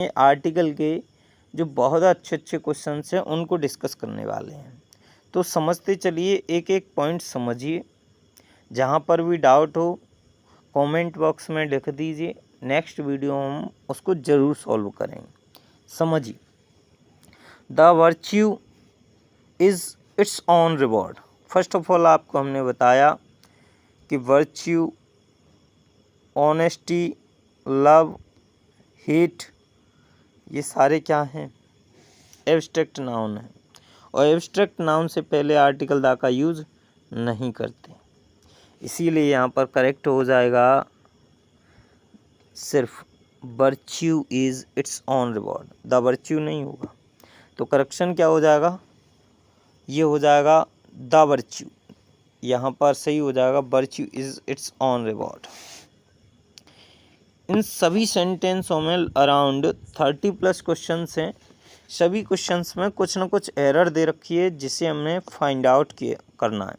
Article के जो बहुत अच्छे अच्छे क्वेश्चंस हैं उनको डिस्कस करने वाले हैं। तो समझते चलिए, एक एक पॉइंट समझिए। जहाँ पर भी डाउट हो कमेंट बॉक्स में लिख दीजिए, नेक्स्ट वीडियो हम उसको ज़रूर सॉल्व करेंगे। समझिए, the virtue is its own reward. First of all आपको हमने बताया कि वर्च्यू, ऑनेस्टी, लव, हेट, ये सारे क्या हैं? एब्स्ट्रैक्ट नाउन है, और एब्स्ट्रैक्ट नाउन से पहले आर्टिकल द का यूज़ नहीं करते, इसीलिए यहाँ पर करेक्ट हो जाएगा सिर्फ virtue is its own reward, the virtue नहीं होगा। तो करेक्शन क्या हो जाएगा? ये हो जाएगा द वर्च्यू, यहाँ पर सही हो जाएगा virtue is its own reward. इन सभी सेंटेंसों में अराउंड 30+ क्वेश्चंस हैं। सभी क्वेश्चंस में कुछ ना कुछ एरर दे रखी है जिसे हमने फाइंड आउट करना है।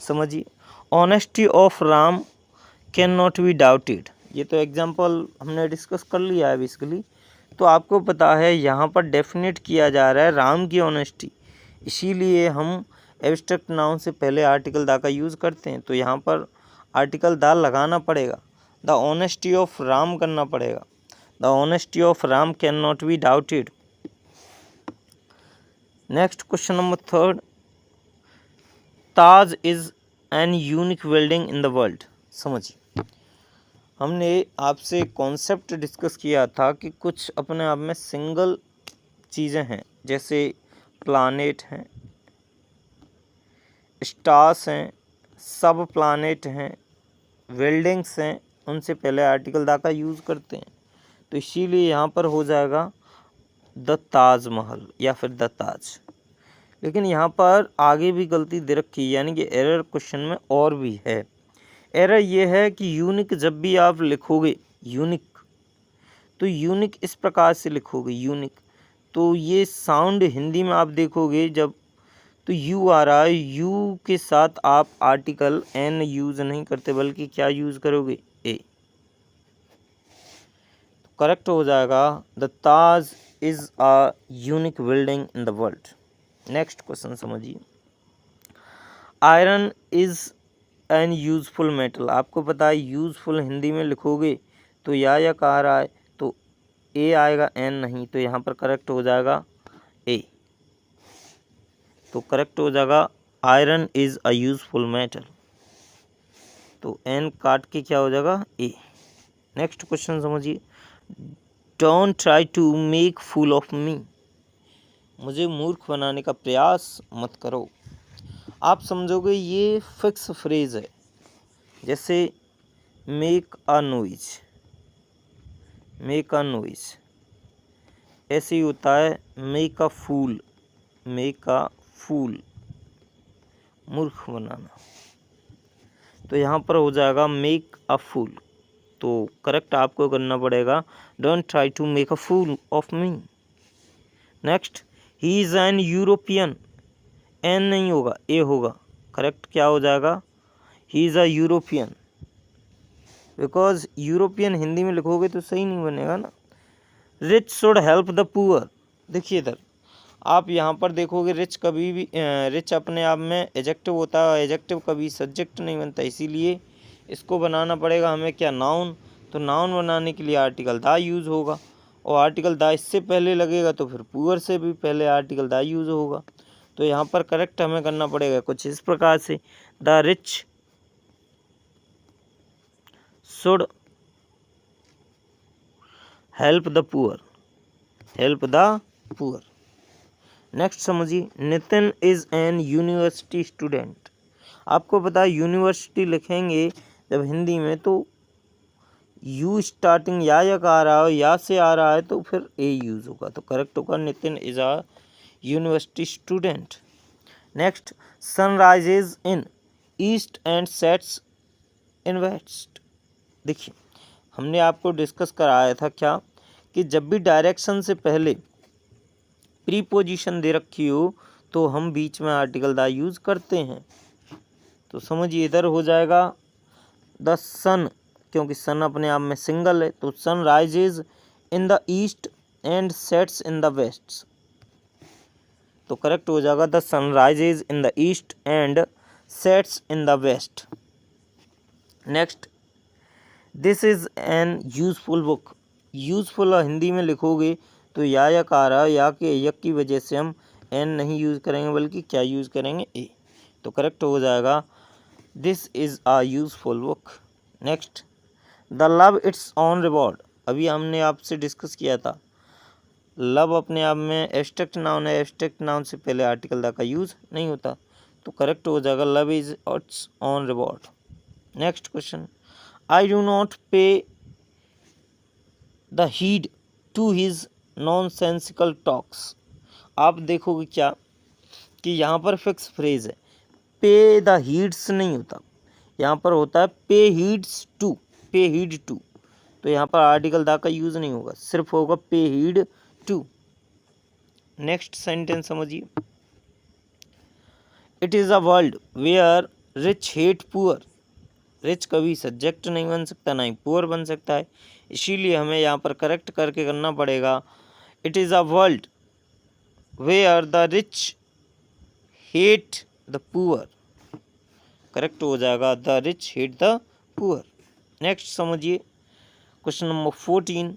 समझिए, honesty of Ram can not be doubted, ये तो एग्जांपल हमने डिस्कस कर लिया है बेसिकली। तो आपको पता है यहाँ पर डेफिनेट किया जा रहा है राम की ऑनेस्टी, इसीलिए हम एब्स्ट्रैक्ट नाउन से पहले आर्टिकल द का यूज़ करते हैं। तो यहाँ पर आर्टिकल द लगाना पड़ेगा, द ऑनेस्टी ऑफ राम करना पड़ेगा। The honesty of Ram can not be doubted. Next question number 3, Taj is an unique building in the world. समझिए, हमने आपसे कॉन्सेप्ट डिस्कस किया था कि कुछ अपने आप में सिंगल चीज़ें हैं, जैसे प्लानेट हैं, स्टार्स हैं, सब प्लानेट हैं, बिल्डिंग्स हैं, उनसे पहले आर्टिकल द का यूज़ करते हैं। तो इसीलिए यहाँ पर हो जाएगा द ताजमहल या फिर द ताज। लेकिन यहाँ पर आगे भी गलती दे रखी है, यानी कि एरर क्वेश्चन में और भी है। एरर ये है कि यूनिक जब भी आप लिखोगे यूनिक, तो यूनिक इस प्रकार से लिखोगे यूनिक, तो ये साउंड हिंदी में आप देखोगे जब तो यू आ रहा है, यू के साथ आप आर्टिकल एन यूज़ नहीं करते बल्कि क्या यूज़ करोगे? ए। तो करेक्ट हो जाएगा the Taj is a unique building in the world. Next question समझिए, iron is an useful metal. आपको पता है यूज़फुल हिंदी में लिखोगे तो या कहा रहा है तो ए आएगा, एन नहीं, तो यहाँ पर करेक्ट हो जाएगा ए। तो करेक्ट हो जाएगा iron is a useful metal, तो एन काट के क्या हो जाएगा? ए। नेक्स्ट क्वेश्चन समझिए, don't try to make fool of me. मुझे मूर्ख बनाने का प्रयास मत करो। आप समझोगे ये फिक्स फ्रेज है, जैसे make a noise, make a noise, ऐसे ही होता है make a fool, make a फूल, मूर्ख बनाना। तो यहाँ पर हो जाएगा मेक अ फूल, तो करेक्ट आपको करना पड़ेगा don't try to make a fool of me. Next, he is an European, an नहीं होगा ए होगा, करेक्ट क्या हो जाएगा? He is a European, because European Hindi में लिखोगे तो सही नहीं बनेगा ना। Rich should help the poor, देखिए इधर आप यहाँ पर देखोगे रिच कभी भी रिच अपने आप में एडजेक्टिव होता है, एडजेक्टिव कभी सब्जेक्ट नहीं बनता, इसीलिए इसको बनाना पड़ेगा हमें क्या? नाउन। तो नाउन बनाने के लिए आर्टिकल द यूज़ होगा, और आर्टिकल द इससे पहले लगेगा तो फिर पुअर से भी पहले आर्टिकल द यूज़ होगा। तो यहाँ पर करेक्ट हमें करना पड़ेगा कुछ इस प्रकार से, the rich should help the poor, help the poor. Next समझिए, Nitin is an university student. आपको पता है यूनिवर्सिटी लिखेंगे जब हिंदी में तो यू स्टार्टिंग या का आ रहा हो, या से आ रहा है तो फिर ए यूज़ होगा, तो करेक्ट होगा Nitin is a university student. Next, sunrises in east and sets in west. देखिए हमने आपको डिस्कस कराया था क्या कि जब भी डायरेक्शन से पहले प्रीपोजिशन दे रखी हो तो हम बीच में आर्टिकल द यूज़ करते हैं। तो समझिए इधर हो जाएगा द सन, क्योंकि सन अपने आप में सिंगल है, तो sun rises in the east and sets in the west. तो करेक्ट हो जाएगा the sunrises in the east and sets in the west. Next, this is an useful book. Useful Hindi में लिखोगे तो या यकार या के यक की वजह से हम एन नहीं यूज़ करेंगे बल्कि क्या यूज़ करेंगे, ए। तो करेक्ट हो जाएगा this is a useful book. Next, the love it's own reward. अभी हमने आपसे डिस्कस किया था लव अपने आप में एब्स्ट्रैक्ट नाउन है, एब्स्ट्रैक्ट नाउन से पहले आर्टिकल द का यूज़ नहीं होता। तो करेक्ट हो जाएगा love is its own reward. Next question, I do not pay the heed to his nonsensical talks. आप देखोगे क्या कि यहाँ पर फिक्स फ्रेज है, पे द हीड्स नहीं होता, यहाँ पर होता है पे हीड्स टू, पे हीड टू। तो यहाँ पर आर्टिकल द का यूज़ नहीं होगा, सिर्फ होगा pay heed to. Next sentence समझिए, it is a world where rich hate poor. Rich कभी सब्जेक्ट नहीं बन सकता, ना ही पुअर बन सकता है, इसीलिए हमें यहाँ पर करेक्ट करके करना पड़ेगा। It is a world where the rich hate the poor. Correct हो जाएगा the rich hate the poor. Next समझिए question number 14,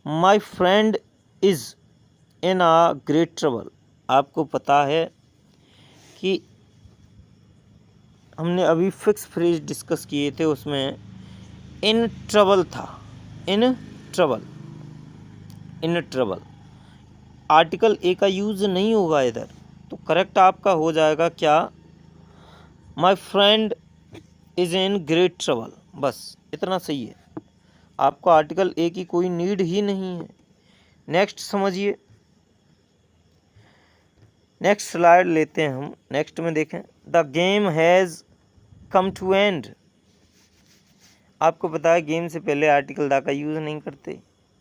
my friend is in a great trouble. आपको पता है कि हमने अभी फिक्स फ्रेज डिस्कस किए थे, उसमें इन ट्रबल था, in trouble, in trouble. Article A का यूज़ नहीं होगा इधर, तो करेक्ट आपका हो जाएगा क्या, माई friend is in great trouble. बस इतना सही है, आपको आर्टिकल ए की कोई नीड ही नहीं है। नेक्स्ट समझिए, नेक्स्ट स्लाइड लेते हैं हम। नेक्स्ट में देखें, the game has come to end. आपको पता है गेम से पहले आर्टिकल द का यूज़ नहीं करते,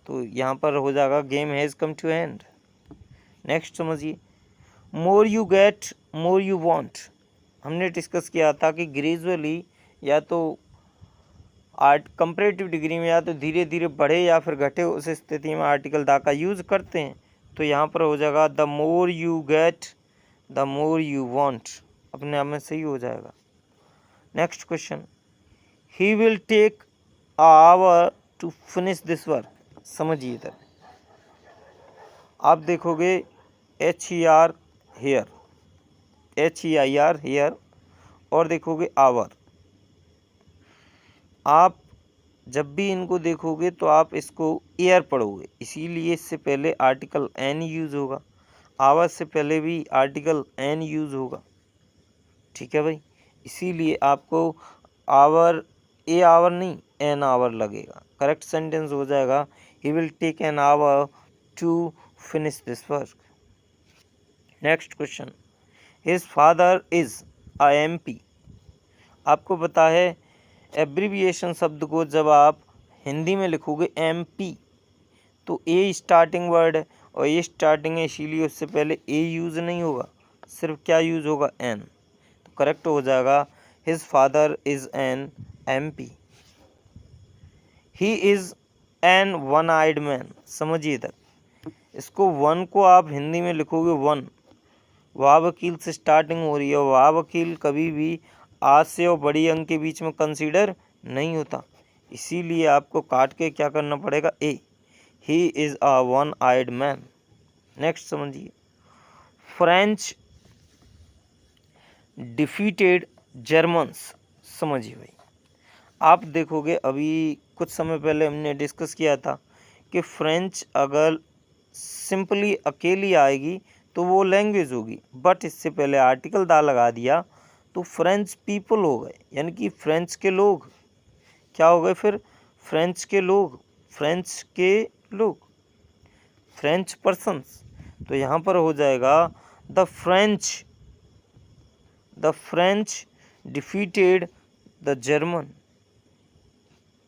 तो यहाँ पर हो जाएगा game has come to end. Next समझिए, more you get more you want. हमने डिस्कस किया था कि ग्रेजुअली या तो कंपैरेटिव डिग्री में या तो धीरे धीरे बढ़े या फिर घटे, उस स्थिति में आर्टिकल द का यूज़ करते हैं। तो यहाँ पर हो जाएगा the more you get the more you want, अपने आप में सही हो जाएगा। Next question, he will take a hour to finish this work. समझिए इधर आप देखोगे HER हेयर, HEIR हेयर, और देखोगे आवर। आप जब भी इनको देखोगे तो आप इसको एयर पढ़ोगे, इसीलिए इससे पहले आर्टिकल एन यूज़ होगा, आवर से पहले भी आर्टिकल एन यूज़ होगा। ठीक है भाई, इसीलिए आपको आवर, ए आवर नहीं एन आवर लगेगा। करेक्ट सेंटेंस हो जाएगा, he will take an hour to finish this work. Next question, his father is a MP। आपको पता है एब्रीविएशन शब्द को जब आप हिंदी में लिखोगे MP, तो ए स्टार्टिंग वर्ड है और ए स्टार्टिंग है, इसीलिए उससे पहले ए यूज़ नहीं होगा, सिर्फ क्या यूज़ होगा, एन। तो करेक्ट हो जाएगा his father is an MP। He is an one eyed man. समझिए तक, इसको वन को आप हिंदी में लिखोगे वन, वाह वकील से स्टार्टिंग हो रही है, वाह वकील कभी भी आज से और बड़ी अंक के बीच में कंसीडर नहीं होता, इसीलिए आपको काट के क्या करना पड़ेगा, A. He is a one eyed man. Next समझिए, फ्रेंच डिफीटेड जर्मन्स। समझिए भाई, आप देखोगे अभी कुछ समय पहले हमने डिस्कस किया था कि फ्रेंच अगर सिंपली अकेली आएगी तो वो लैंग्वेज होगी, बट इससे पहले आर्टिकल दा लगा दिया तो फ्रेंच पीपल हो गए, यानी कि फ्रेंच के लोग। क्या हो गए फिर, फ्रेंच के लोग, फ्रेंच के लोग, फ्रेंच पर्सन्स। तो यहाँ पर हो जाएगा the French defeated the German,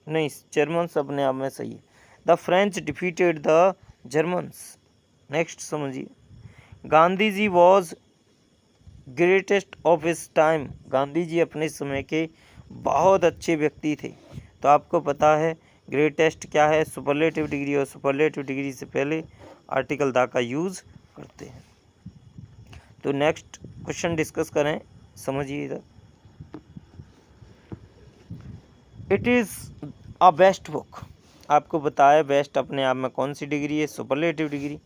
नहीं जर्मन्स अपने आप में सही है, the French defeated the Germans. Next समझिए, Gandhi ji was greatest of his time. Gandhi ji अपने समय के बहुत अच्छे व्यक्ति थे। तो आपको पता है ग्रेटेस्ट क्या है, सुपरलेटिव डिग्री, और सुपरलेटिव डिग्री से पहले आर्टिकल द का यूज़ करते हैं। तो नेक्स्ट क्वेश्चन डिस्कस करें, समझिए इधर। It is a best book, आपको बताया बेस्ट अपने आप में कौन सी डिग्री है, सुपरलेटिव डिग्री,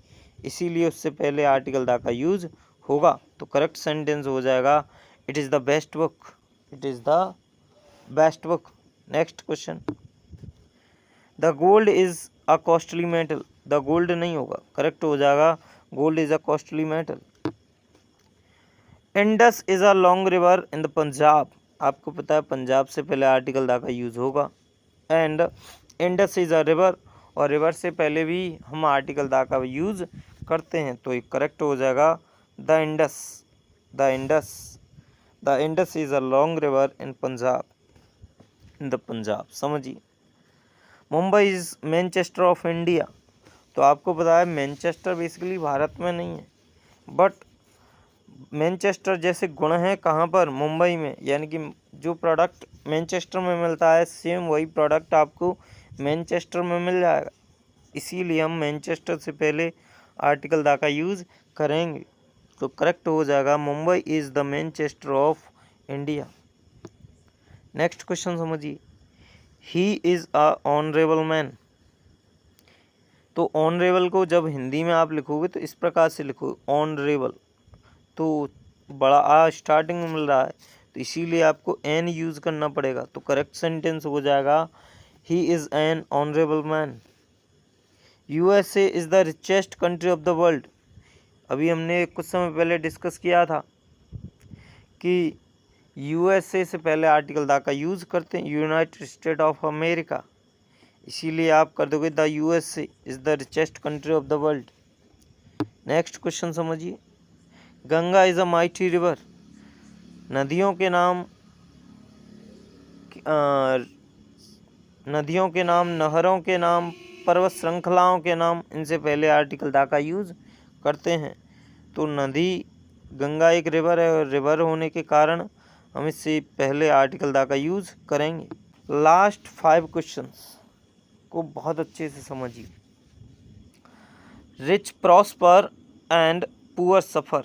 इसीलिए उससे पहले आर्टिकल द का यूज़ होगा। तो करेक्ट सेंटेंस हो जाएगा it is the best book, it is the best book. Next question, the gold is a costly metal, the gold नहीं होगा, करेक्ट हो जाएगा gold is a costly metal. Indus is a long river in the Punjab, आपको पता है पंजाब से पहले article the का यूज़ होगा। And Indus is a river, और रिवर से पहले भी हम आर्टिकल द का यूज़ करते हैं, तो ये करेक्ट हो जाएगा the Indus, the Indus, the Indus is a long river in Punjab, in the Punjab. समझिए, Mumbai is Manchester of India, तो आपको पता है मैनचेस्टर बेसिकली भारत में नहीं है, बट मैनचेस्टर जैसे गुण है कहाँ पर, मुंबई में, यानी कि जो प्रोडक्ट मैनचेस्टर में मिलता है सेम वही प्रोडक्ट आपको मैनचेस्टर में मिल जाएगा, इसीलिए हम मैनचेस्टर से पहले आर्टिकल द का यूज़ करेंगे। तो करेक्ट हो जाएगा Mumbai is the Manchester of India. Next question समझिए, he is a honourable man, तो ऑनरेबल को जब हिंदी में आप लिखोगे तो इस प्रकार से लिखो ऑनरेबल, तो बड़ा आ स्टार्टिंग में मिल रहा है, तो इसीलिए आपको एन यूज़ करना पड़ेगा। तो करेक्ट सेंटेंस हो जाएगा he is N honourable man. USA is the richest country of the world, अभी हमने कुछ समय पहले डिस्कस किया था कि यूएसए से पहले आर्टिकल द का यूज़ करते हैं यूनाइटेड स्टेट ऑफ अमेरिका, इसीलिए आप कर दोगे the USA is the richest country of the world. Next question समझिए, Ganga is a mighty river, नदियों के नाम, नदियों के नाम, नहरों के नाम, पर्वत श्रृंखलाओं के नाम, इनसे पहले आर्टिकल द का यूज़ करते हैं। तो नदी गंगा एक रिवर है, और रिवर होने के कारण हम इससे पहले आर्टिकल द का यूज़ करेंगे। लास्ट 5 क्वेश्चंस को बहुत अच्छे से समझिए। रिच प्रॉस्पर एंड पुअर सफ़र,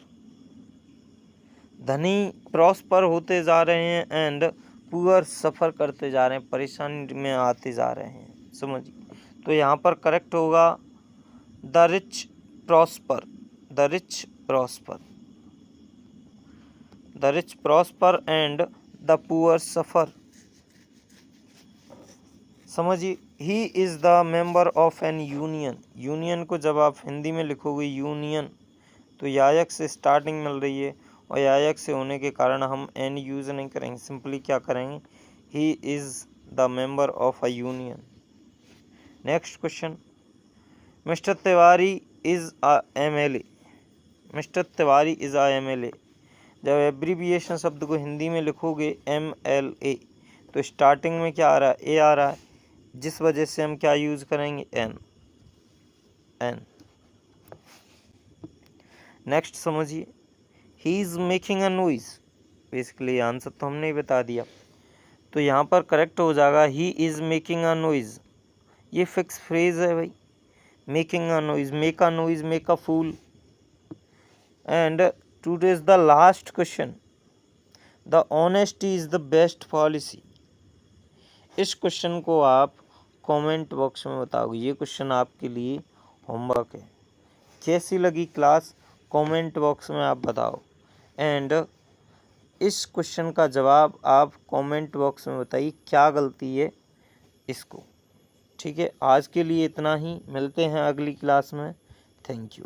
धनी प्रॉस्पर होते जा रहे हैं एंड पुअर सफ़र करते जा रहे हैं, परेशानी में आते जा रहे हैं, समझिए। तो यहाँ पर करेक्ट होगा the rich prosper, the rich prosper, the rich prosper and the poor suffer. समझिए, he is the member of an union, union को जब आप हिंदी में लिखोगे यूनियन, तो यायक से स्टार्टिंग मिल रही है, और यायक से होने के कारण हम एन यूज़ नहीं करेंगे, सिंपली क्या करेंगे, ही is the member of a union. Next question, mister Tiwari is a MLA, mister Tiwari is a MLA, जब एब्रीविएशन शब्द को हिंदी में लिखोगे MLA, तो स्टार्टिंग में क्या आ रहा है, ए आ रहा है, जिस वजह से हम क्या यूज़ करेंगे, एन, एन। नेक्स्ट समझिए, he is making a noise, basically answer तो हमने ही बता दिया, तो यहाँ पर करेक्ट हो जाएगा he is making a noise, ये फिक्स फ्रेज है भाई, making a noise, make a noise, make a fool. And today's the last question, the honesty is the best policy, इस क्वेश्चन को आप कमेंट बॉक्स में बताओगे, ये क्वेश्चन आपके लिए होमवर्क है। कैसी लगी क्लास कमेंट बॉक्स में आप बताओ, एंड इस क्वेश्चन का जवाब आप कमेंट बॉक्स में बताइए क्या गलती है इसको। ठीक है, आज के लिए इतना ही, मिलते हैं अगली क्लास में। Thank you.